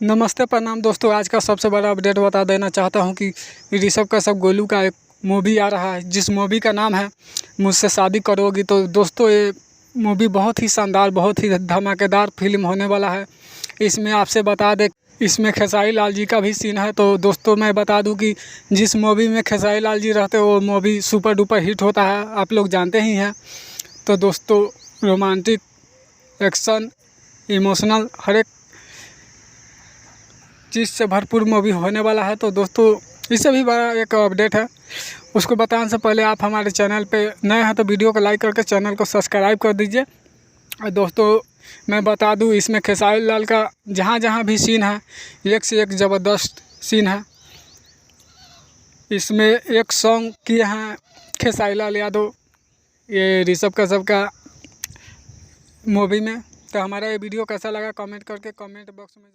नमस्ते प्रणाम दोस्तों। आज का सबसे बड़ा अपडेट बता देना चाहता हूं कि ऋषभ कश्यप गोलू का एक मूवी आ रहा है, जिस मूवी का नाम है मुझसे शादी करोगी। तो दोस्तों ये मूवी बहुत ही शानदार, बहुत ही धमाकेदार फिल्म होने वाला है। इसमें आपसे बता दें, इसमें खेसारी लाल जी का भी सीन है। तो दोस्तों मैं बता दूं कि जिस मूवी में खेसारी लाल जी रहते वो मूवी सुपर डुपर हिट होता है, आप लोग जानते ही हैं। तो दोस्तों रोमांटिक, एक्शन, इमोशनल हर एक चीज़ से भरपूर मूवी होने वाला है। तो दोस्तों इससे भी बड़ा एक अपडेट है, उसको बताने से पहले आप हमारे चैनल पे नए हैं तो वीडियो को लाइक करके चैनल को सब्सक्राइब कर दीजिए। और दोस्तों मैं बता दूं, इसमें खेसारी लाल का जहाँ जहाँ भी सीन है एक से एक ज़बरदस्त सीन है। इसमें एक सॉन्ग किए हैं खेसारी लाल यादव ये ऋषभ कश्यप का मूवी में। तो हमारा ये वीडियो कैसा लगा कमेंट करके कमेंट बॉक्स में